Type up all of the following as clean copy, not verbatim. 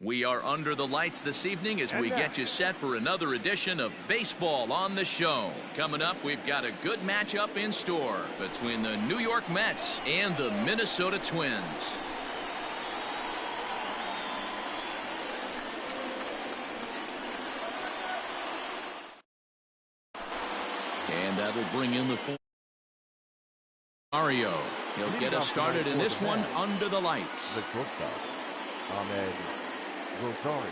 We are under the lights this evening as we get you set for another edition of Baseball on the Show. Coming up, we've got a good matchup in store between the New York Mets and the Minnesota Twins. And that'll bring in the Mario. He'll get us started in this one under the lights. The shortstop, Ahmed Rosario.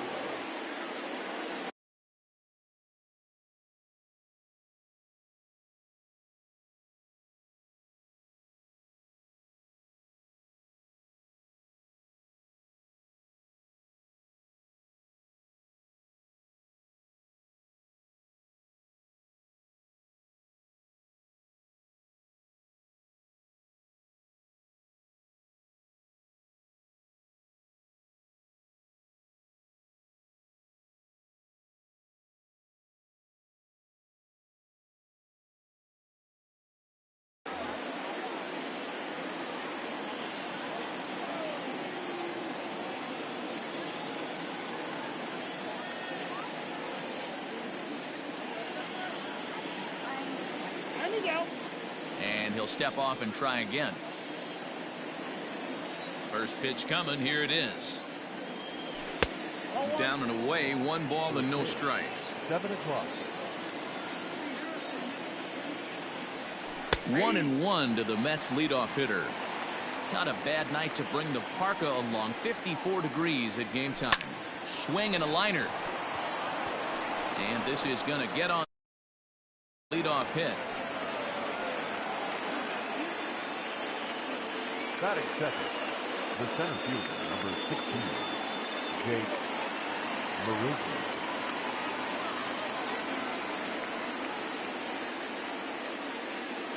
And he'll step off and try again. First pitch coming. Here it is. Down and away. 1 ball and no strikes. 7 o'clock. 1-1 to the Mets leadoff hitter. Not a bad night to bring the parka along. 54 degrees at game time. Swing and a liner. And this is going to get on leadoff hit. Batting second, the center fielder, number 16, Jake Marisnick.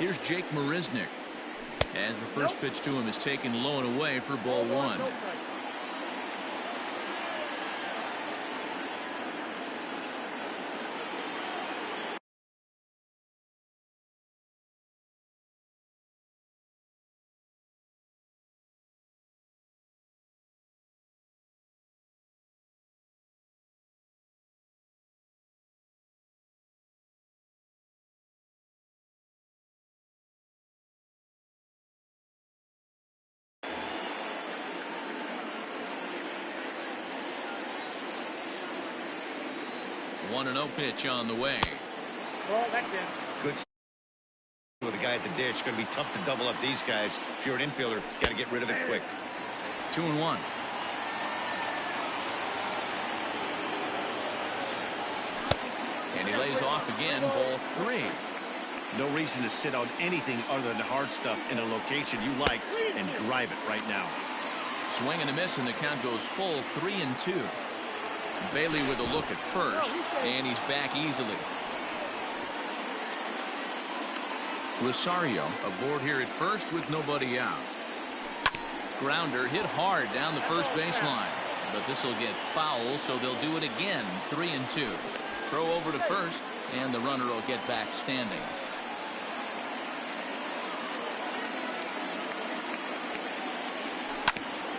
Here's Jake Marisnick. As the first pitch to him is taken low and away for ball 1. One and 0 pitch on the way. Good with a guy at the dish. Going to be tough to double up these guys. If you're an infielder, got to get rid of it quick. 2-1. And he lays off again. Ball 3. No reason to sit on anything other than the hard stuff in a location you like and drive it right now. Swing and a miss, and the count goes full. 3-2. Bailey with a look at first, and he's back easily. Rosario aboard here at first with nobody out. Grounder hit hard down the first baseline, but this will get foul, so they'll do it again. 3-2. Throw over to first, and the runner will get back standing.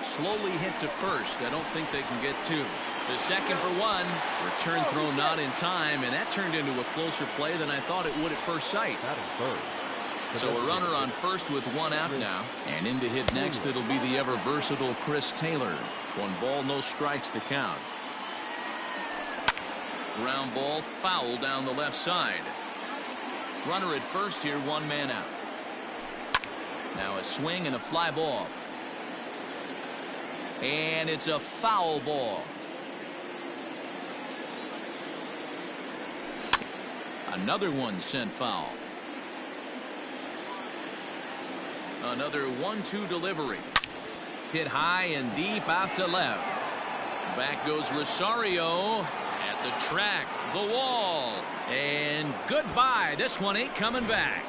Slowly hit to first. I don't think they can get 2. To second for 1. Return throw not in time, and that turned into a closer play than I thought it would at first sight. So a runner on first with 1 out now, and in to hit next it'll be the ever versatile Chris Taylor. 1 ball, no strikes the count. Ground ball, foul down the left side. Runner at first here, 1 man out. Now a swing and a fly ball. And it's a foul ball. Another one sent foul. Another 1-2 delivery. Hit high and deep out to left. Back goes Rosario at the track, the wall, and goodbye. This one ain't coming back.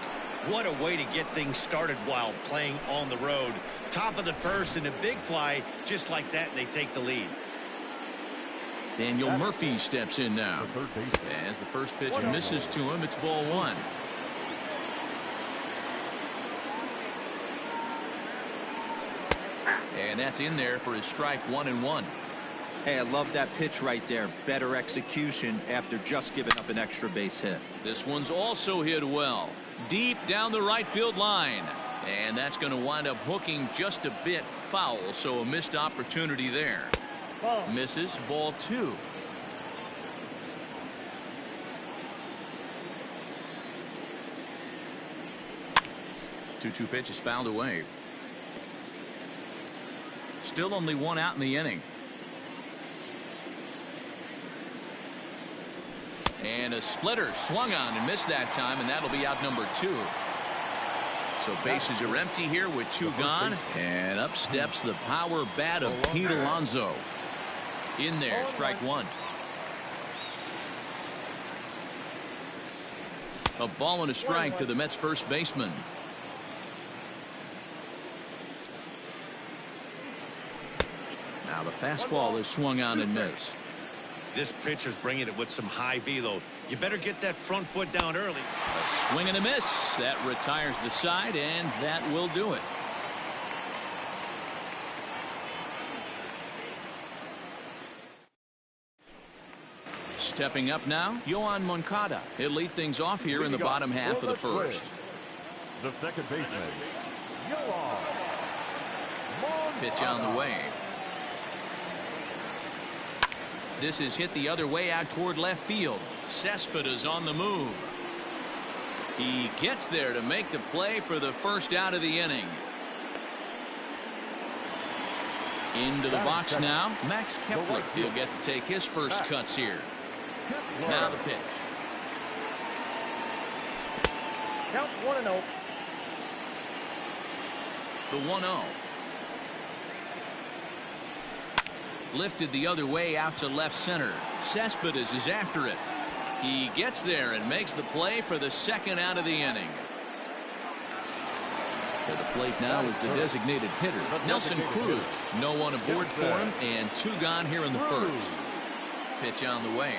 What a way to get things started while playing on the road. Top of the first and a big fly just like that, and they take the lead. Daniel Murphy steps in now. As the first pitch misses to him, it's ball 1. And that's in there for his strike 1-1. Hey, I love that pitch right there. Better execution after just giving up an extra base hit. This one's also hit well. Deep down the right field line. And that's going to wind up hooking just a bit foul, so a missed opportunity there. Misses, ball 2. Two pitch is fouled away. Still only one out in the inning. And a splitter swung on and missed that time, and that'll be out number 2. So bases are empty here with 2 gone, and up steps the power bat of Pete Alonso. In there, strike 1. A ball and a strike to the Mets first baseman. Now the fastball is swung on and missed. This pitcher's bringing it with some high velo. You better get that front foot down early. A swing and a miss. That retires the side, and that will do it. Stepping up now, Yoan Moncada. He'll lead things off here in the bottom half of the first. The second baseman, Yoan Moncada. Pitch on the way. This is hit the other way out toward left field. Cespedes on the move. He gets there to make the play for the first out of the inning. Into the box now, Max Kepler. He'll get to take his first cuts here. Now the pitch. Count 1-0. The 1-0. Lifted the other way out to left center. Cespedes is after it. He gets there and makes the play for the second out of the inning. To the plate now is the designated hitter, Nelson Cruz. No one aboard for him, and 2 gone here in the first. Pitch on the way.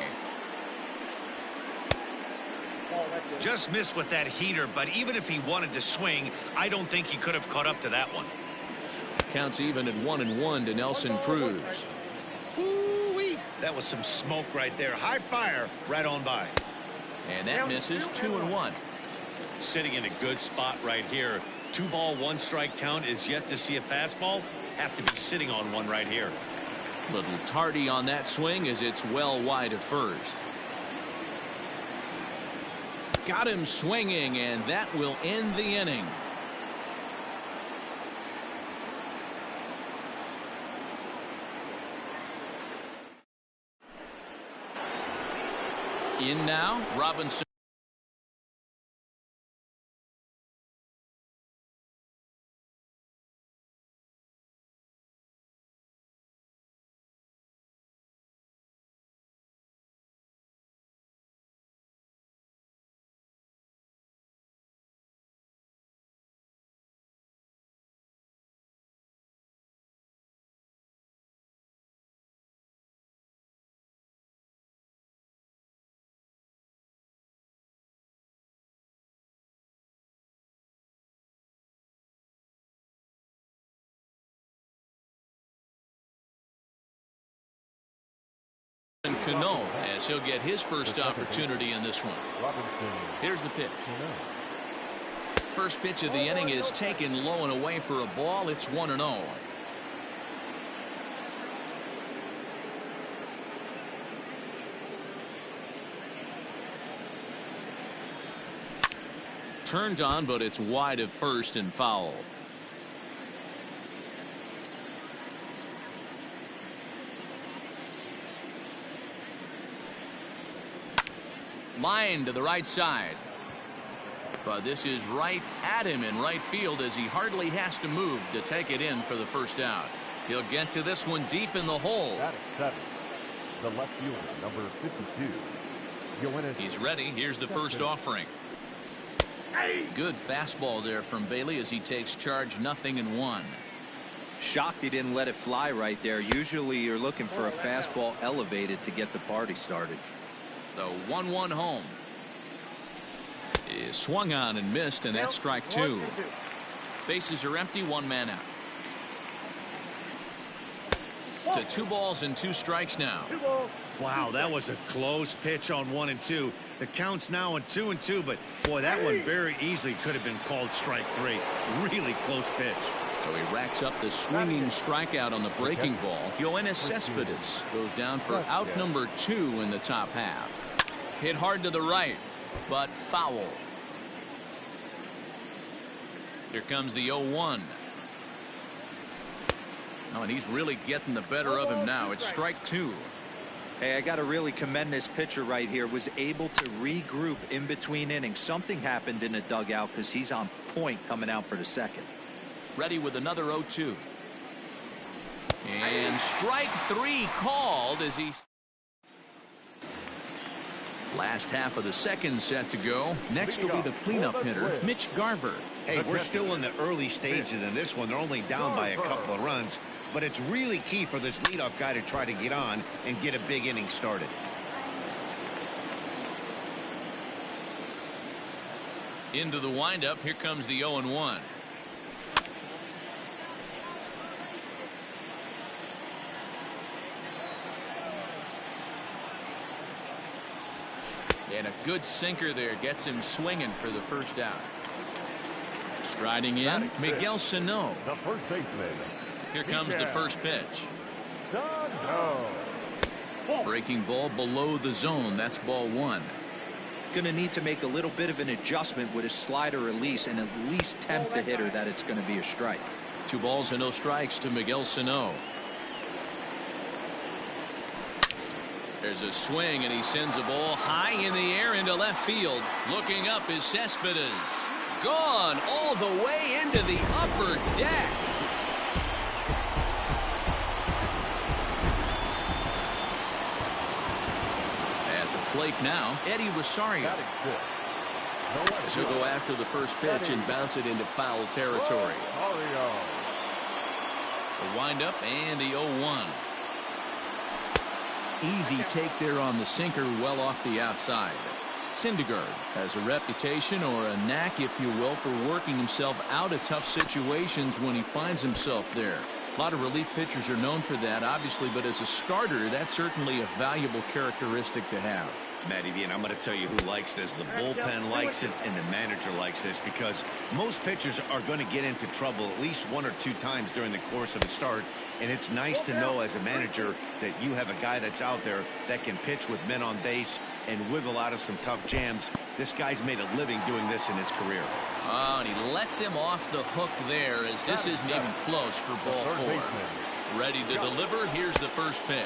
Just missed with that heater, but even if he wanted to swing, I don't think he could have caught up to that one. Counts even at 1-1 to Nelson Cruz. Ooh-wee. That was some smoke right there. High fire right on by. And that misses. 2-1. Sitting in a good spot right here. 2-ball, 1-strike count is yet to see a fastball. Have to be sitting on one right here. Little tardy on that swing as it's well wide of first. Got him swinging, and that will end the inning. In now, Robinson. Cano as he'll get his first opportunity in this one. Here's the pitch. First pitch of the inning is taken low and away for a ball. It's 1-0. Turned on, but it's wide of first and foul. Line to the right side. But this is right at him in right field as he hardly has to move to take it in for the first out. He'll get to this one deep in the hole. That is 7. The left fielder, number 52. He's ready. Here's the first offering. Good fastball there from Bailey as he takes charge. 0-1. Shocked he didn't let it fly right there. Usually you're looking for a fastball elevated to get the party started. So 1-1 home. Is swung on and missed, and that's strike 2. Bases are empty. 1 man out. To 2 balls and 2 strikes now. 2 balls. Wow, that was a close pitch on 1 and 2. The count's now on 2 and 2, but boy, that one very easily could have been called strike 3. Really close pitch. So he racks up the swinging strikeout on the breaking ball. Yoenis Cespedes goes down for out number 2 in the top half. Hit hard to the right, but foul. Here comes the 0-1. Oh, and he's really getting the better of him now. It's strike 2. Hey, I got to really commend this pitcher right here. Was able to regroup in between innings. Something happened in the dugout because he's on point coming out for the second. Ready with another 0-2. And strike 3 called as he... Last half of the second set to go. Next will be the cleanup hitter, Mitch Garver. Hey, we're still in the early stages in this one. They're only down by a couple of runs, but it's really key for this leadoff guy to try to get on and get a big inning started. Into the windup. Here comes the 0-1. And a good sinker there gets him swinging for the first out. Striding in, Miguel Sano. The first baseman. Here comes the first pitch. Sano. Breaking ball below the zone. That's ball 1. Going to need to make a little bit of an adjustment with his slider release and at least tempt the hitter that it's going to be a strike. 2 balls and no strikes to Miguel Sano. There's a swing and he sends a ball high in the air into left field. Looking up is Cespedes. Gone all the way into the upper deck. At the plate now, Eddie Rosario. This will go after the first pitch and bounce it into foul territory. The windup and the 0-1. Easy take there on the sinker, well off the outside. Syndergaard has a reputation, or a knack if you will, for working himself out of tough situations when he finds himself there. A lot of relief pitchers are known for that, obviously, but as a starter, that's certainly a valuable characteristic to have. Matty V, and I'm going to tell you who likes this. The bullpen likes it, and the manager likes this, because most pitchers are going to get into trouble at least 1 or 2 times during the course of a start, and it's nice to know as a manager that you have a guy that's out there that can pitch with men on base and wiggle out of some tough jams. This guy's made a living doing this in his career. Oh, and he lets him off the hook there, as this isn't even close for ball 4. Ready to deliver. Here's the first pitch.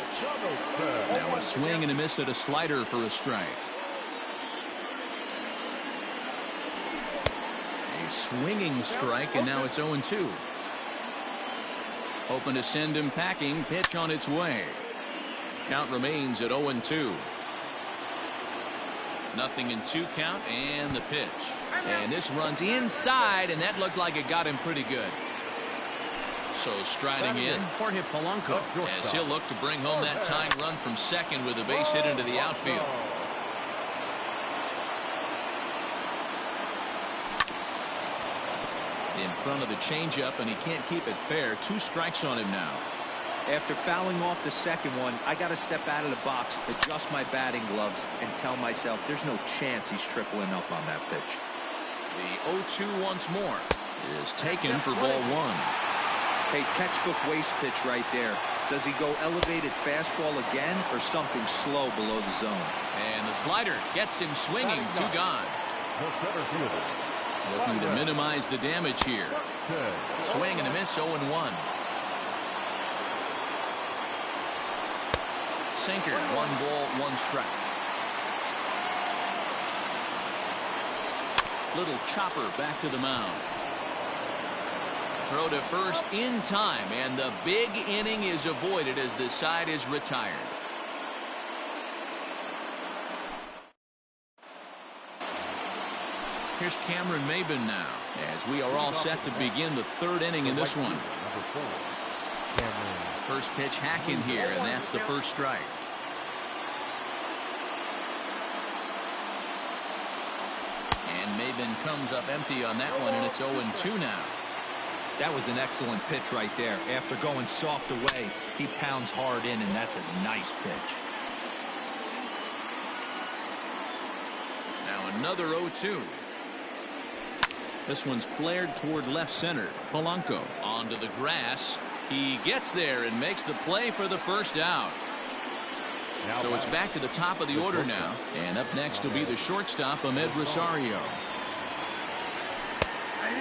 Now a swing and a miss at a slider for a strike. A swinging strike, and now it's 0-2. Hoping to send him packing. Pitch on its way. Count remains at 0-2. 0-2 count, and the pitch. And this runs inside, and that looked like it got him pretty good. So striding in, Jorge Polanco, as he'll look to bring home that tying run from second with a base hit into the outfield. In front of the changeup, and he can't keep it fair. 2 strikes on him now. After fouling off the second one, I got to step out of the box, adjust my batting gloves, and tell myself there's no chance he's tripling up on that pitch. The 0-2 once more is taken for ball 1. Hey, textbook waste pitch right there. Does he go elevated fastball again, or something slow below the zone? And the slider gets him swinging. 2 gone. Looking to minimize the damage here. Swing and a miss. 0-1. Sinker. 1 ball, 1 strike. Little chopper back to the mound. Throw to first in time, and the big inning is avoided as the side is retired. Here's Cameron Maybin now, as we are all set to begin the 3rd inning in this one. First pitch hack in here, and that's the first strike. And Maybin comes up empty on that one, and it's 0-2 now. That was an excellent pitch right there. After going soft away, He pounds hard in, and that's a nice pitch. Now another 0-2. This one's flared toward left center. Polanco onto the grass. He gets there and makes the play for the first out. So it's back to the top of the order now. And up next will be the shortstop, Ahmed Rosario.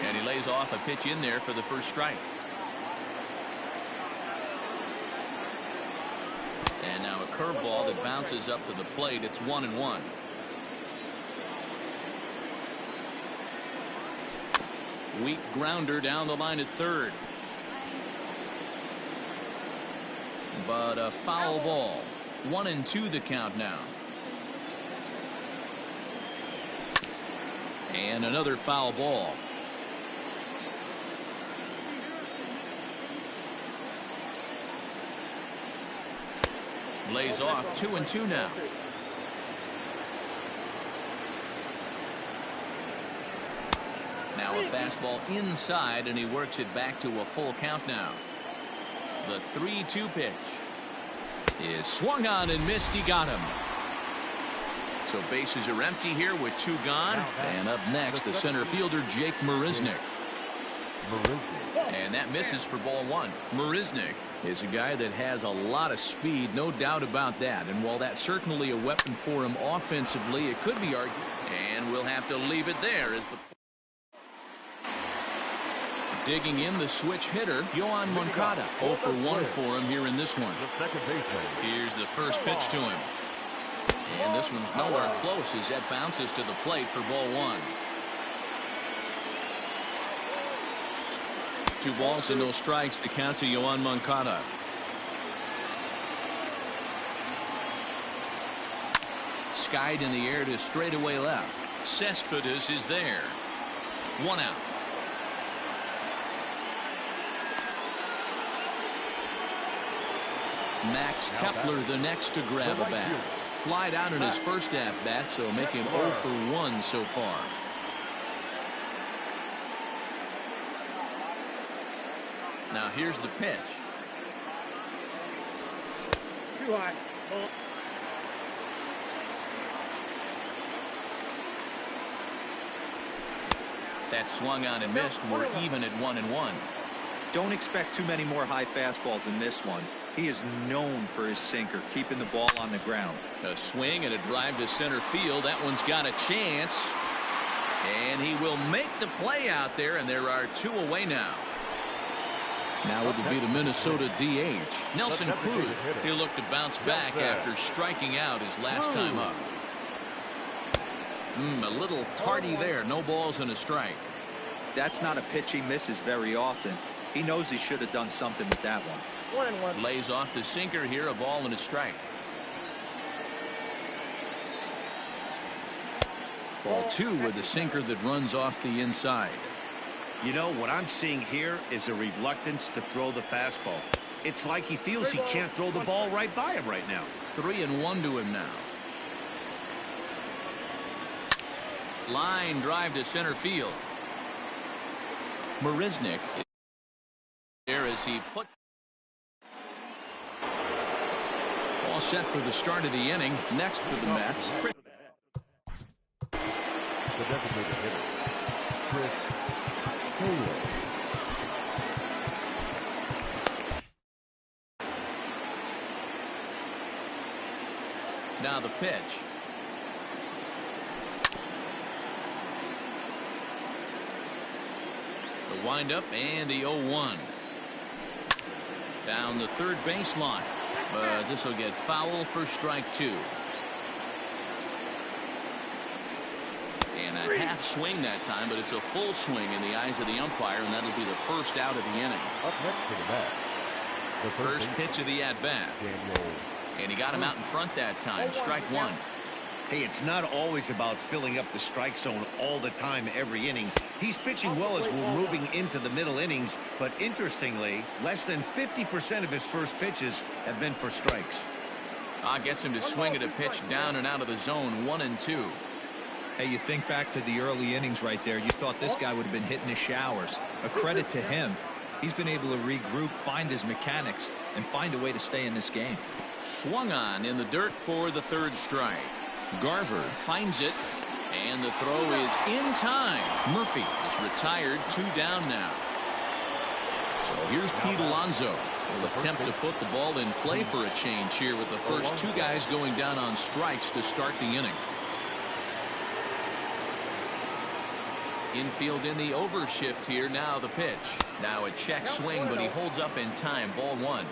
And he lays off a pitch in there for the first strike. And now a curveball that bounces up to the plate. It's 1-1. Weak grounder down the line at third. But a foul ball. 1-2 the count now. And another foul ball. Lays off 2-2 now. Now a fastball inside, and he works it back to a full count now. The 3-2 pitch is swung on and missed. He got him. So bases are empty here with 2 gone. And up next, the center fielder, Jake Marisnick. And that misses for ball 1. Marisnick is a guy that has a lot of speed, no doubt about that. And while that's certainly a weapon for him offensively, it could be argued. And we'll have to leave it there as the digging in the switch hitter, Yoan Moncada. 0 for 1 for him here in this one. Here's the first pitch to him. And this one's nowhere close as that bounces to the plate for ball 1. 2 balls and no strikes. The count to Yoan Moncada. Skied in the air to straightaway left. Cespedes is there. 1 out. Max Kepler the next to grab a bat. Flied out in his first at-bat, so make him 0 for 1 so far. Now here's the pitch. Too high. That swung on and missed. We're even at 1-1. Don't expect too many more high fastballs in this one. He is known for his sinker, keeping the ball on the ground. A swing and a drive to center field. That one's got a chance. And he will make the play out there, and there are 2 away now. Now it would be the Minnesota DH, Nelson Cruz. He'll look to bounce back after striking out his last time up. A little tardy there. No balls and a strike. That's not a pitch he misses very often. He knows he should have done something with that one. 1-1. Lays off the sinker here, a ball and a strike. Ball 2 with the sinker that runs off the inside. You know, what I'm seeing here is a reluctance to throw the fastball. It's like he feels he can't throw the ball right by him right now. 3-1 to him now. Line drive to center field. Marisnick there as he put. All set for the start of the inning. Next for the Mets. The designated hitter, Chris Taylor. Now the pitch. The windup and the 0-1. Down the third baseline. But this will get foul for strike 2. And a half swing that time, but it's a full swing in the eyes of the umpire, and that'll be the first out of the inning. Up next to the bat, the First pitch of the at-bat. And he got him out in front that time. Strike 1. Hey, it's not always about filling up the strike zone all the time every inning. He's pitching well as we're moving into the middle innings, but interestingly, less than 50% of his first pitches have been for strikes. Gets him to swing at a pitch down and out of the zone. 1-2. Hey, you think back to the early innings right there. You thought this guy would have been hitting his showers. A credit to him. He's been able to regroup, find his mechanics, and find a way to stay in this game. Swung on in the dirt for the third strike. Garver finds it, and the throw is in time. Murphy is retired, 2 down now. So here's Pete Alonso. Will attempt to put the ball in play for a change here with the first 2 guys going down on strikes to start the inning. Infield in the overshift here. Now the pitch. Now a check swing, but he holds up in time. Ball 1.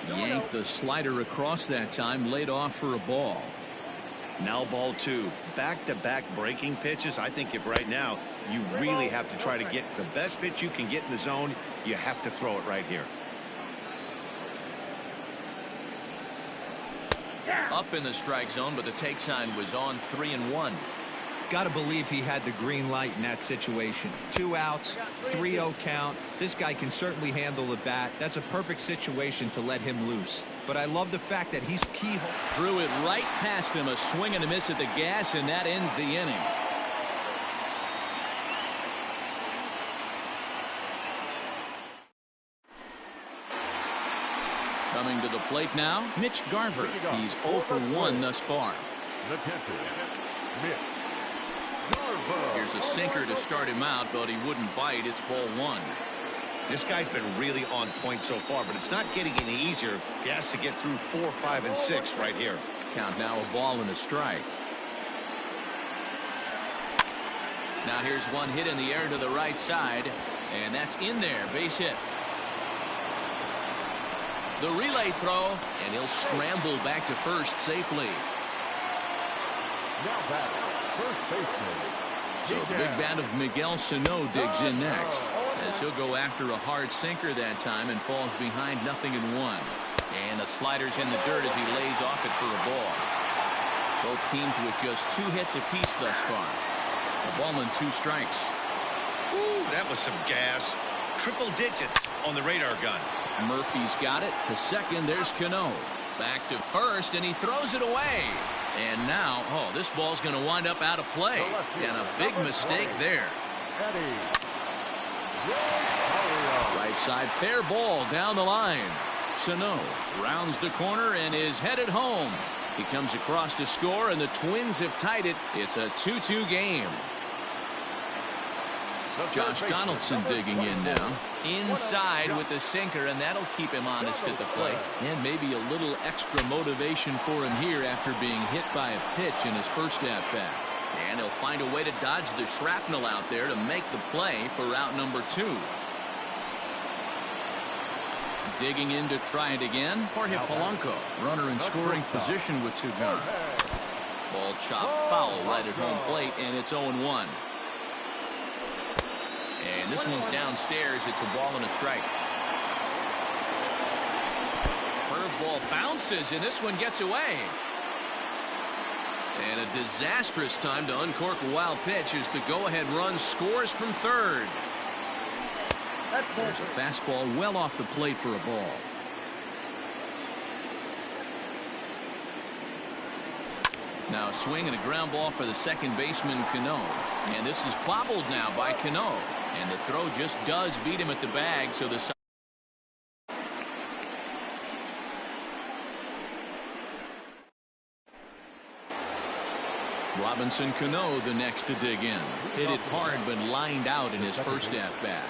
Yanked the slider across that time, laid off for a ball. Now ball 2. Back-to-back breaking pitches. I think if right now you really have to try to get the best pitch you can get in the zone, you have to throw it right here. Up in the strike zone, but the take sign was on 3-1. Got to believe he had the green light in that situation. 2 outs, 3-0 count. This guy can certainly handle the bat. That's a perfect situation to let him loose. But I love the fact that he's key. Threw it right past him, a swing and a miss at the gas, and that ends the inning. Coming to the plate now, Mitch Garver. He's 0 for 1 thus far. The pitcher, Mitch Garver. Here's a sinker to start him out, but he wouldn't bite. It's ball 1. This guy's been really on point so far, but it's not getting any easier. He has to get through 4, 5, and 6 right here. Count now, a ball and a strike. Now here's one hit in the air to the right side, and that's in there. Base hit. The relay throw, and he'll scramble back to first safely. Now back, first baseman. So the big bat of Miguel Sano digs in next, as he'll go after a hard sinker that time and falls behind 0-1. And the slider's in the dirt as he lays off it for a ball. Both teams with just 2 hits apiece thus far. A ball and 2 strikes. Ooh, that was some gas. Triple digits on the radar gun. Murphy's got it. To second, there's Cano. Back to first, and he throws it away. And now, oh, this ball's going to wind up out of play. And a big mistake there. Right side, fair ball down the line. Sano rounds the corner and is headed home. He comes across to score, and the Twins have tied it. It's a 2-2 game. Josh Donaldson digging in now. Inside with the sinker, and that'll keep him honest at the plate. And maybe a little extra motivation for him here after being hit by a pitch in his first at-bat. And he'll find a way to dodge the shrapnel out there to make the play for out number 2. Digging in to try it again, Jorge Polanco. Runner in scoring position with Sugan. Ball chopped foul right at home plate, and it's 0-1. And this one's downstairs. It's a ball and a strike. Curveball bounces, and this one gets away. And a disastrous time to uncork a wild pitch as the go-ahead run scores from third. There's a fastball well off the plate for a ball. Now a swing and a ground ball for the second baseman, Cano. And this is bobbled now by Cano. And the throw just does beat him at the bag, so the Robinson Cano the next to dig in. Hit it hard, but lined out in his first at-bat.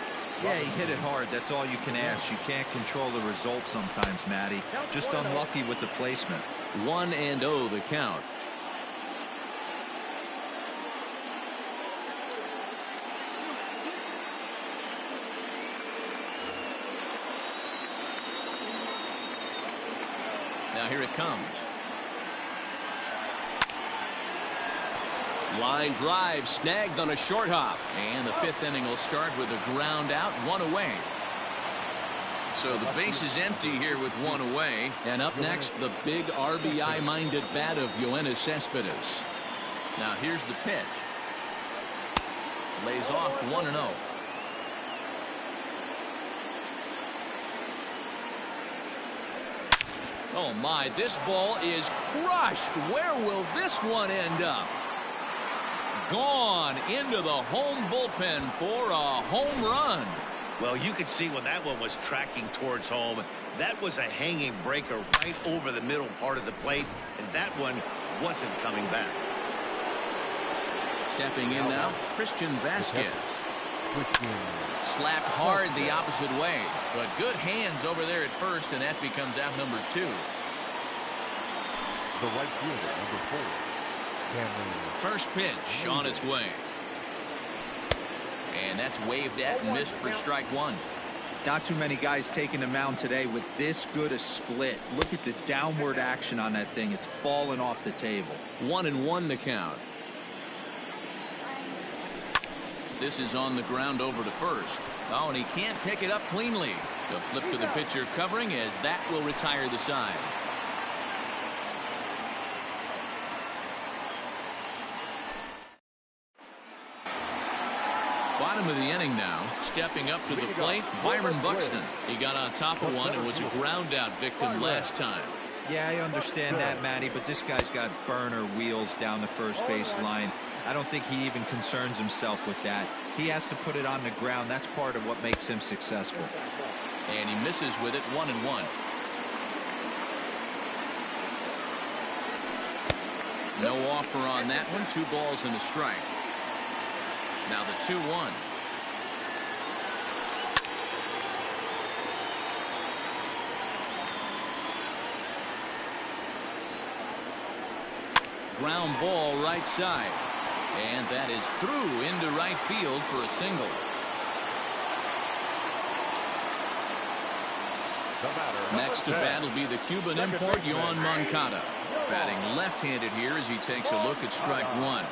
Yeah, he hit it hard. That's all you can ask. You can't control the result sometimes, Matty. Just unlucky with the placement. 1-0 the count. Now here it comes. Line drive snagged on a short hop. And the 5th inning will start with a ground out, 1 away. So the base is empty here with 1 away. And up next, the big RBI-minded bat of Yoenis Cespedes. Now here's the pitch. Lays off 1-0. Oh my, this ball is crushed. Where will this one end up? Gone into the home bullpen for a home run. Well, you could see when that one was tracking towards home. That was a hanging breaker right over the middle part of the plate, and that one wasn't coming back. Stepping in now, Christian Vasquez. Slapped hard the opposite way, but good hands over there at first, and that becomes out number 2. The right fielder, number 4. First pitch on its way. And that's waved at and missed for strike 1. Not too many guys taking the mound today with this good a split. Look at the downward action on that thing. It's fallen off the table. 1-1 the count. This is on the ground over to first. Oh, and he can't pick it up cleanly. The flip to the pitcher covering as that will retire the side. Bottom of the inning now. Stepping up to the plate, Byron Buxton. He got on top of one and was a ground out victim last time. Yeah, I understand that, Matty, but this guy's got burner wheels down the first base line. I don't think he even concerns himself with that. He has to put it on the ground. That's part of what makes him successful. And he misses with it. 1-1. No offer on that one. 2 balls and a strike. Now the 2-1. Ground ball right side. And that is through into right field for a single. Next to bat will be the Cuban import, Yoan Moncada. Batting left-handed here as he takes a look at strike 1.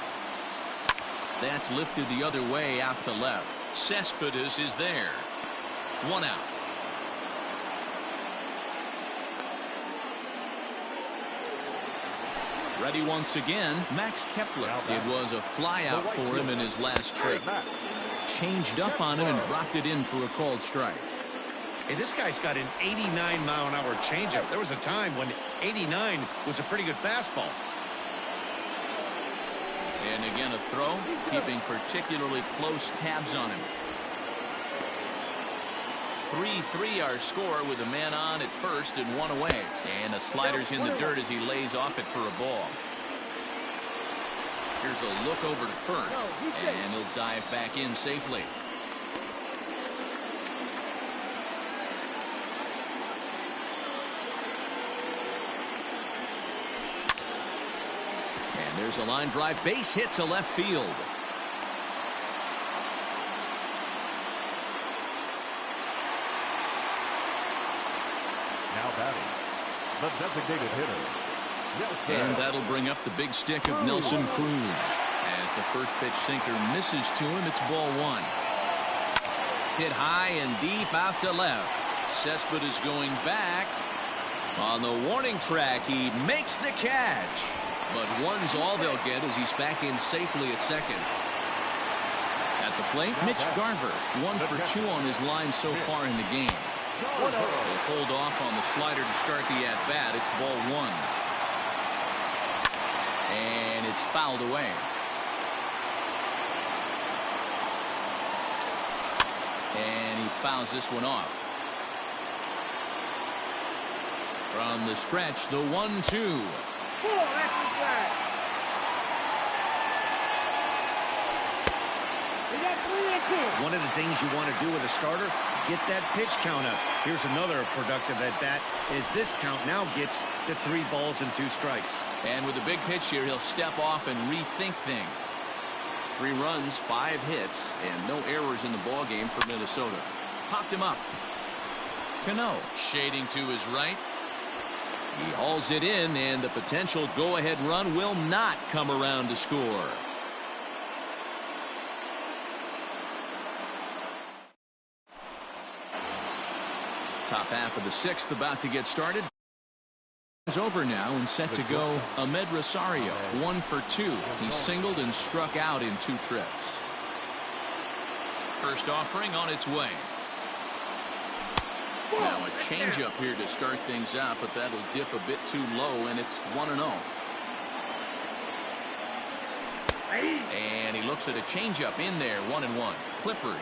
That's lifted the other way out to left. Cespedes is there. 1 out. Ready once again, Max Kepler. It was a flyout for him in his last trip. Changed up on him and dropped it in for a called strike. Hey, this guy's got an 89-mile-an-hour changeup. There was a time when 89 was a pretty good fastball. And again a throw, keeping particularly close tabs on him. 3-3 our score with a man on at first and 1 away. And the slider's in the dirt as he lays off it for a ball. Here's a look over to first, and he'll dive back in safely. And there's a line drive base hit to left field. Now batting, the designated hitter, Nelson. And that'll bring up the big stick of Nelson Cruz. As the first pitch sinker misses to him, it's ball 1. Hit high and deep out to left. Cespedes going back. On the warning track, he makes the catch. But 1's all they'll get as he's back in safely at second. At the plate, Mitch Garver, 1 for 2 on his line so far in the game. They'll hold off on the slider to start the at-bat. It's ball 1. And it's fouled away. And he fouls this one off. From the stretch, the 1-2. One of the things you want to do with a starter, get that pitch count up. Here's another productive at bat as this count now gets to 3 balls and 2 strikes. And with a big pitch here, he'll step off and rethink things. 3 runs, 5 hits, and no errors in the ball game for Minnesota. Popped him up. Cano shading to his right. He hauls it in, and the potential go-ahead run will not come around to score. Top half of the 6th about to get started. It's over now and set to go. Ahmed Rosario, 1 for 2. He singled and struck out in 2 trips. First offering on its way. Now a changeup here to start things out, but that'll dip a bit too low, and it's 1-0. And he looks at a changeup in there, 1-1. Clippard,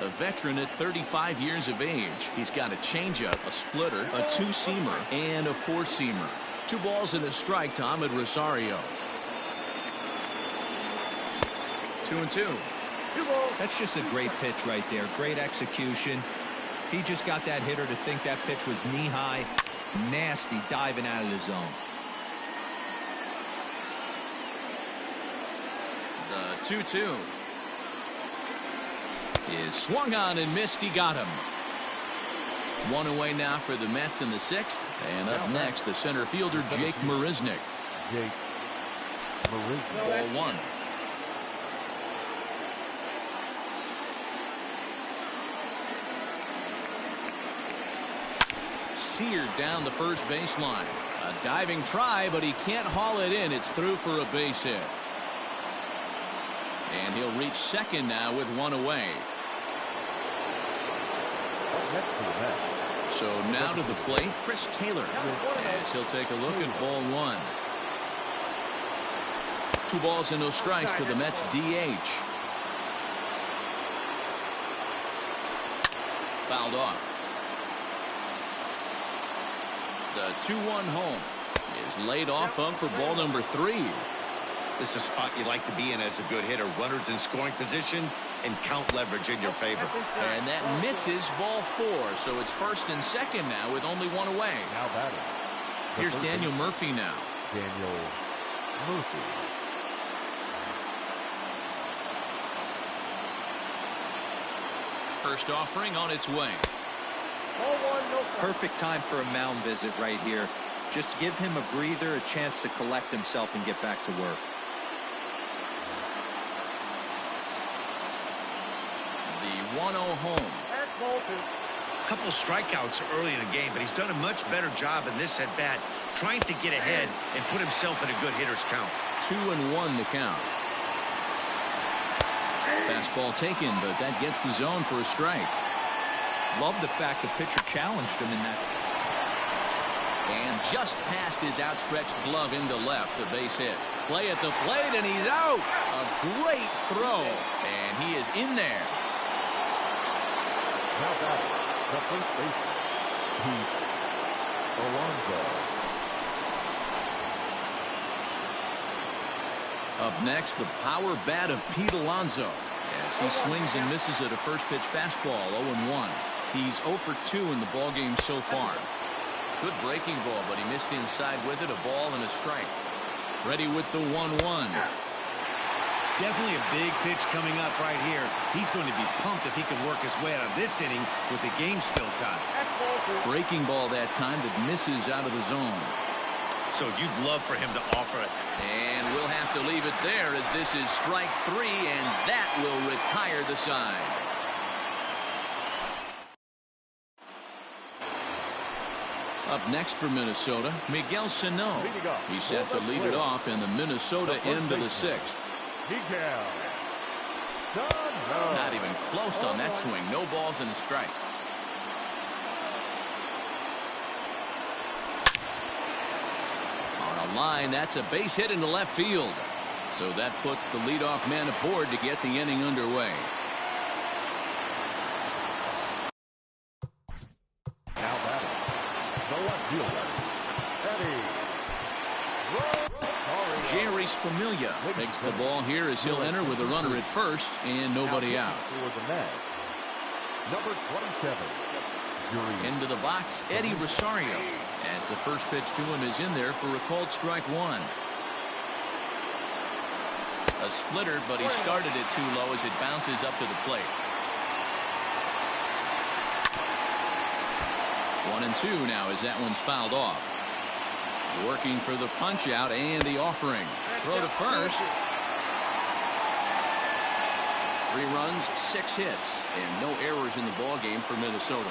a veteran at 35 years of age. He's got a changeup, a splitter, a two-seamer, and a four-seamer. 2 balls and a strike to Ahmed Rosario. 2-2. That's just a great pitch right there. Great execution. He just got that hitter to think that pitch was knee-high. Nasty diving out of the zone. The 2-2 is swung on and missed. He got him. 1 away now for the Mets in the 6th. And up next, the center fielder, Jake Marisnick. Jake Marisnick. Ball 1. Seared down the first baseline. A diving try, but he can't haul it in. It's through for a base hit. And he'll reach second now with 1 away. So now to the plate, Chris Taylor, as he'll take a look at ball 1. 2 balls and no strikes to the Mets DH. Fouled off. The 2-1 home is laid off of for ball number 3. This is a spot you like to be in as a good hitter. Runners in scoring position and count leverage in your favor. And that misses ball 4. So it's first and second now with only 1 away. Now batting. Here's Daniel Murphy now. Daniel Murphy. First offering on its way. Perfect time for a mound visit right here. Just give him a breather, a chance to collect himself and get back to work. The 1-0 home. A couple of strikeouts early in the game, but he's done a much better job in this at-bat trying to get ahead and put himself in a good hitter's count. 2-1 the count. Fastball taken, but that gets the zone for a strike. Love the fact the pitcher challenged him in that. And just past his outstretched glove into left, a base hit. Play at the plate, and he's out. A great throw, and he is in there. Now batting. The first baseman, Pete Alonso. Up next, the power bat of Pete Alonso, as he swings and misses at a first pitch fastball, 0-1. He's 0 for 2 in the ballgame so far. Good breaking ball, but he missed inside with it. A ball and a strike. Ready with the 1-1. Definitely a big pitch coming up right here. He's going to be pumped if he can work his way out of this inning with the game still tied. Breaking ball that time that misses out of the zone. So you'd love for him to offer it. And we'll have to leave it there as this is strike 3, and that will retire the side. Up next for Minnesota, Miguel Sano. He's set to lead it off in the Minnesota end of the 6th. Not even close on that swing. No balls and a strike. On a line, that's a base hit into left field. So that puts the leadoff man aboard to get the inning underway. Now batting. The left fielder, Jerry Familia takes the ball here as he'll enter with a runner at first and nobody out. For the Mets, number 27. Into the box, Eddie Rosario, as the first pitch to him is in there for a called strike 1. A splitter, but he started it too low as it bounces up to the plate. 1-2 now as that one's fouled off. Working for the punch out and the offering. Throw to first. 3 runs, 6 hits, and no errors in the ball game for Minnesota.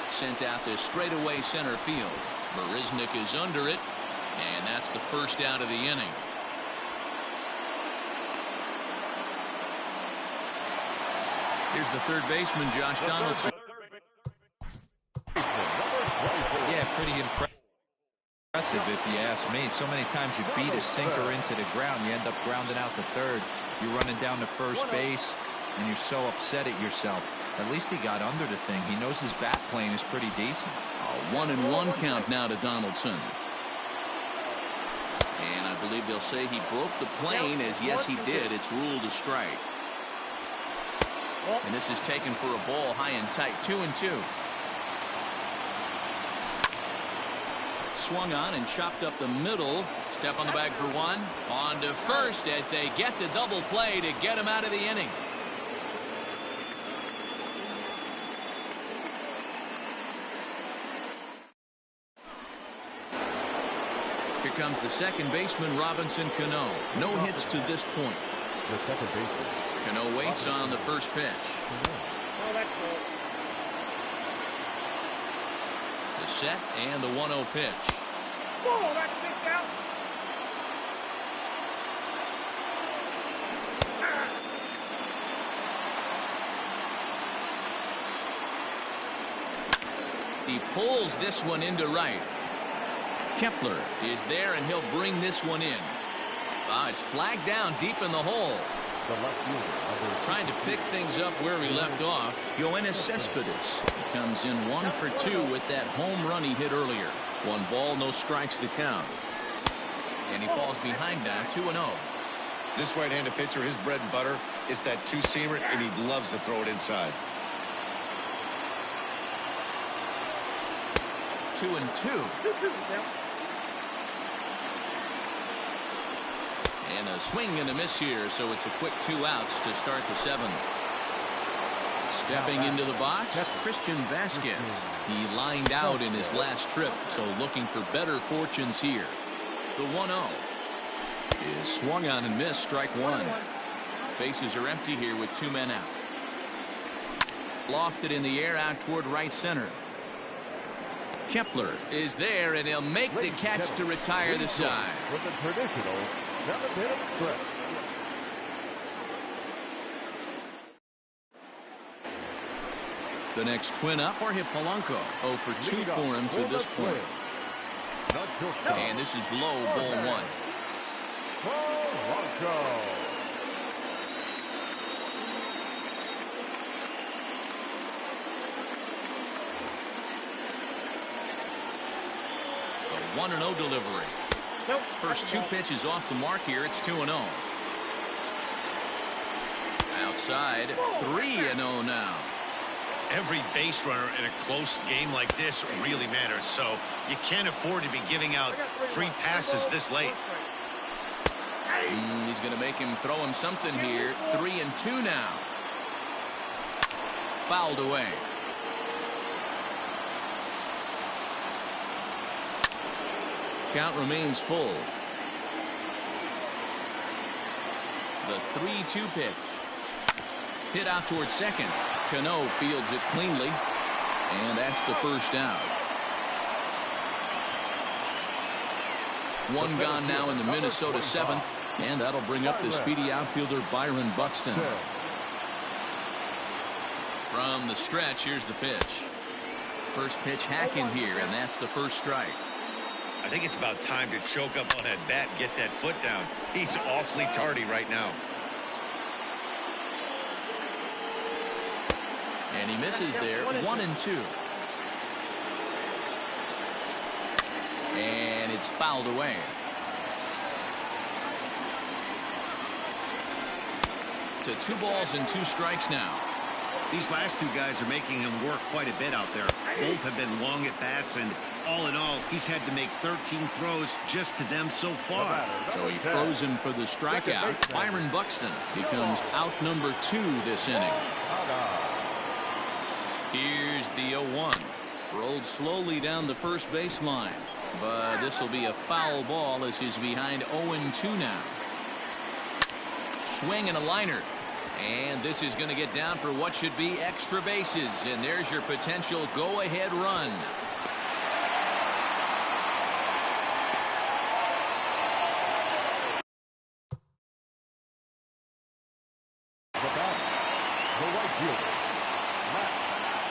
Sent out to straightaway center field. Marisnick is under it, and that's the first out of the inning. Here's the third baseman, Josh Donaldson. Yeah, pretty impressive if you ask me. So many times you beat a sinker into the ground, you end up grounding out the third. You're running down to first base, and you're so upset at yourself. At least he got under the thing. He knows his bat plane is pretty decent. A 1-1 count now to Donaldson. And I believe they'll say he broke the plane, as yes he did. It's ruled a strike. And this is taken for a ball high and tight. 2-2. Swung on and chopped up the middle. Step on the bag for one. On to first as they get the double play to get him out of the inning. Here comes the second baseman, Robinson Cano. No hits to this point. The second baseman. Cano waits on the first pitch. Oh, that's cool. The set and the 1-0 pitch. Whoa, that's kicked out. He pulls this one into right. Kepler is there, and he'll bring this one in. It's flagged down deep in the hole. The left fielder. Trying to pick things up where he left off. Yoenis Cespedes. He comes in 1 for 2 with that home run he hit earlier. 1 ball, no strikes to count. And he falls behind now, 2-0. This right-handed pitcher, his bread and butter is that two-seamer, and he loves to throw it inside. 2-2. And a swing and a miss here, so it's a quick 2 outs to start the 7th. Stepping into the box, Christian Vasquez. He lined out in his last trip, so looking for better fortunes here. The 1-0 is swung on and missed, strike 1. Bases are empty here with 2 men out. Lofted in the air out toward right center. Kepler is there, and he'll make the catch to retire the side. With the traditional 7-inning stretch. The next twin up, Jorge Polanco. 0 for 2 for him to this point. And this is low, ball 1. Polanco. A 1-0 delivery. First 2 pitches off the mark here. It's 2-0. Outside, 3-0 now. Every base runner in a close game like this really matters, so you can't afford to be giving out free passes this late. He's going to make him throw him something here. 3-2 now. Fouled away. Count remains full. The 3-2 pitch. Hit out towards second. Cano fields it cleanly, and that's the first out. 1 gone now in the Minnesota 7th, and that'll bring up the speedy outfielder Byron Buxton. From the stretch, here's the pitch. First pitch hacking here, and that's the first strike. I think it's about time to choke up on that bat and get that foot down. He's awfully tardy right now. And he misses there. 1-2. And it's fouled away. To 2 balls and 2 strikes now. These last 2 guys are making him work quite a bit out there. Both have been long at bats, and all in all, he's had to make 13 throws just to them so far. So he froze him for the strikeout. Byron Buxton becomes out number 2 this inning. Here's the 0-1. Rolled slowly down the first baseline. But this will be a foul ball as he's behind 0-2 now. Swing and a liner. And this is going to get down for what should be extra bases. And there's your potential go-ahead run.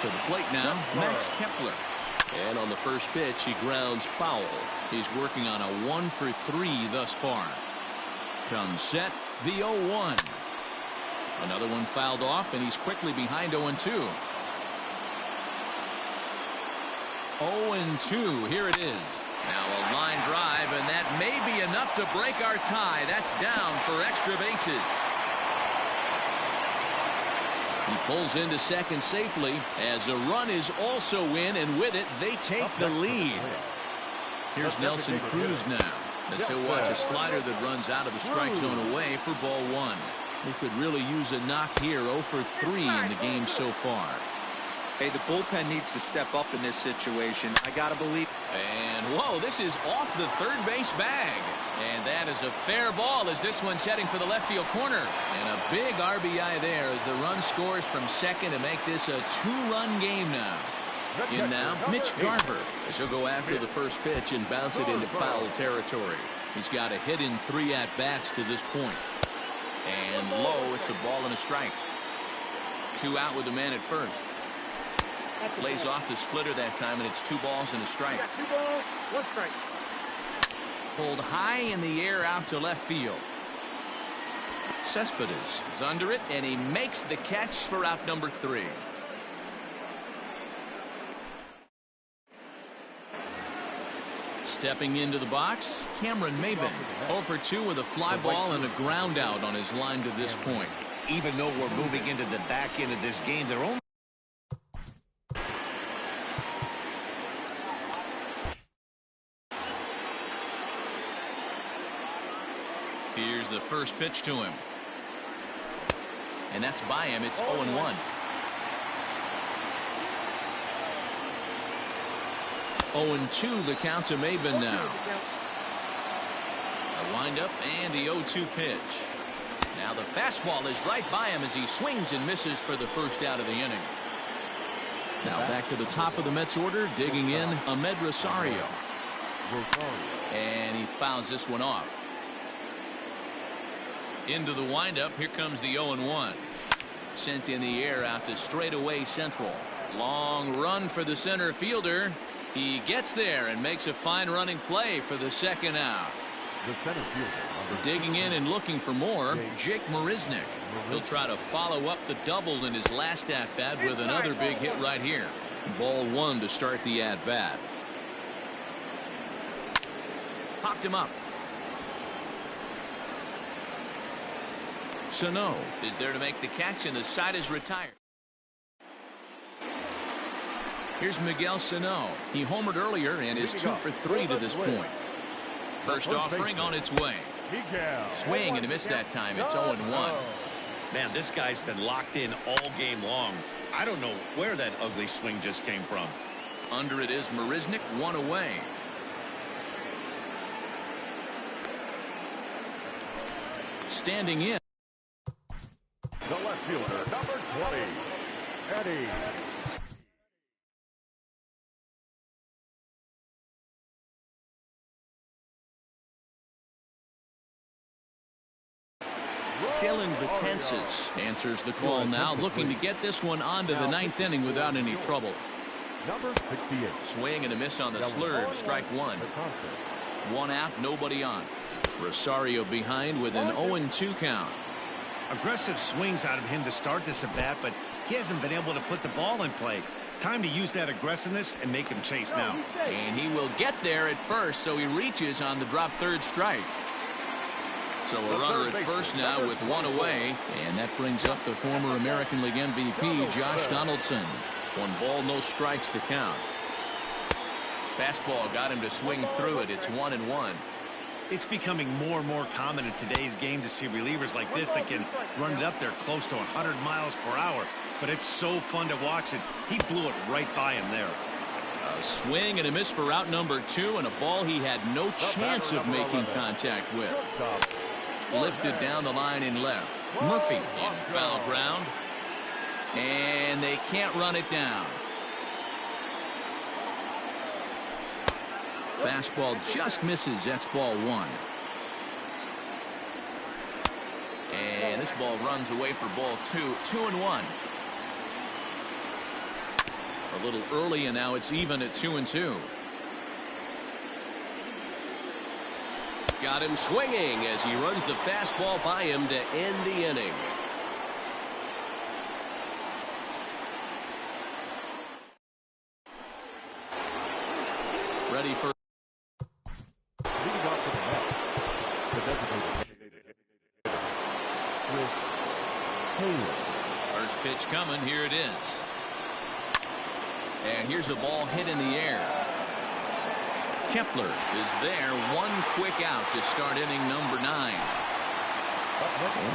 To the plate now, Max Kepler. And on the first pitch, he grounds foul. He's working on a 1 for 3 thus far. Comes set, The 0-1. Another one fouled off, and he's quickly behind 0-2. 0-2. Here it is. Now a line drive, and that may be enough to break our tie. That's down for extra bases. He pulls into second safely as a run is also in, and with it, they take the lead. Here's Nelson Cruz now, as he'll watch a slider that runs out of the strike zone away for ball one. He could really use a knock here. 0 for 3 in the game so far. Hey, the bullpen needs to step up in this situation. I gotta believe. And whoa, this is off the third base bag. And that is a fair ball as this one's heading for the left field corner. And a big RBI there as the run scores from second to make this a 2-run game now. In now, Mitch Garver, as he'll go after the first pitch and bounce it into foul territory. He's got a hit in 3 at-bats to this point. And low, it's a ball and a strike. 2 out with the man at first. Lays off the splitter that time, and it's 2 balls and a strike. 2 balls, 1 strike. Pulled high in the air out to left field. Cespedes is under it, and he makes the catch for out number 3. Stepping into the box, Cameron Maybin. 0 for 2 with a fly ball and a ground out on his line to this point. Even though we're moving into the back end of this game, they're only Here's the first pitch to him. And that's by him. It's 0-1. 0-2 the count to Maybin now. A windup and the 0-2 pitch. Now the fastball is right by him as he swings and misses for the first out of the inning. Now back to the top of the Mets order, digging in Amed Rosario. And he fouls this one off. Into the windup, here comes the 0-1. Sent in the air out to straightaway central. Long run for the center fielder. He gets there and makes a fine running play for the second out. The center fielder. Digging in and looking for more, Jake Marisnick. He'll try to follow up the double in his last at-bat with another big hit right here. Ball 1 to start the at-bat. Popped him up. Sano is there to make the catch, and the side is retired. Here's Miguel Sano. He homered earlier and is 2 for 3 to this point. First offering on its way. Swing and a miss that time. It's 0-1. Man, this guy's been locked in all game long. I don't know where that ugly swing just came from. Under it is Marisnick, 1 away. Standing in. The left fielder, number 20, Eddie. Dylan Betances answers the call now, looking to get this one onto the 9th inning without any trouble. Number 68. Swing and a miss on the slurve, strike 1. 1 out, nobody on. Rosario behind with an 0-2 count. Aggressive swings out of him to start this at bat, but he hasn't been able to put the ball in play. Time to use that aggressiveness and make him chase now. And he will get there at first, so he reaches on the drop third strike. So a runner at first now with 1 away, and that brings up the former American League MVP, Josh Donaldson. 1 ball, no strikes to count. Fastball got him to swing through it. It's 1-1. It's becoming more and more common in today's game to see relievers like this that can run it up there close to 100 miles per hour. But it's so fun to watch it. He blew it right by him there. A swing and a miss for out number 2, and a ball he had no chance of making contact with. Lifted down the line in left. Murphy in foul ground. And they can't run it down. Fastball just misses. That's ball 1. And this ball runs away for ball 2. 2-1. A little early, and now it's even at 2-2. Got him swinging as he runs the fastball by him to end the inning. Ready for Leading off to the Mets, the designated Chris Taylor. first pitch coming. Here it is. And here's a ball hit in the air. Kepler is there. One quick out to start inning number 9.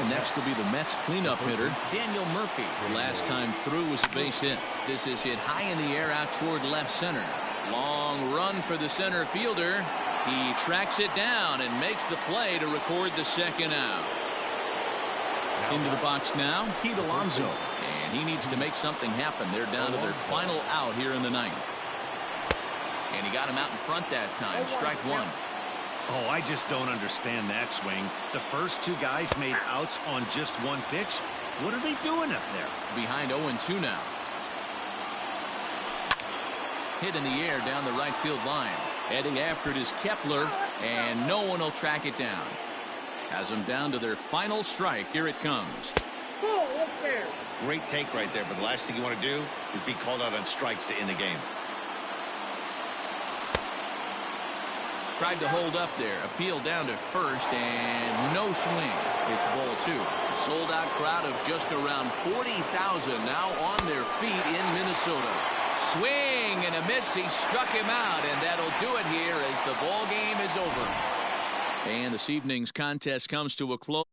And next will be the Mets cleanup hitter, Daniel Murphy. Last time through was a base hit. This is hit high in the air out toward left center. Long run for the center fielder. He tracks it down and makes the play to record the second out. Into the box now, Pete Alonso. And he needs to make something happen. They're down to their final out here in the 9th. And he got him out in front that time. Strike 1. Oh, I just don't understand that swing. The first 2 guys made outs on just one pitch. What are they doing up there? Behind 0-2 now. Hit in the air down the right field line. Heading after it is Kepler, and no one will track it down. Has them down to their final strike. Here it comes. Ball up there. Great take right there, but the last thing you want to do is be called out on strikes to end the game. Tried to hold up there. Appeal down to first, and no swing. It's ball 2. A sold-out crowd of just around 40,000 now on their feet in Minnesota. Swing and a miss. He struck him out, and that'll do it here as the ball game is over. And this evening's contest comes to a close.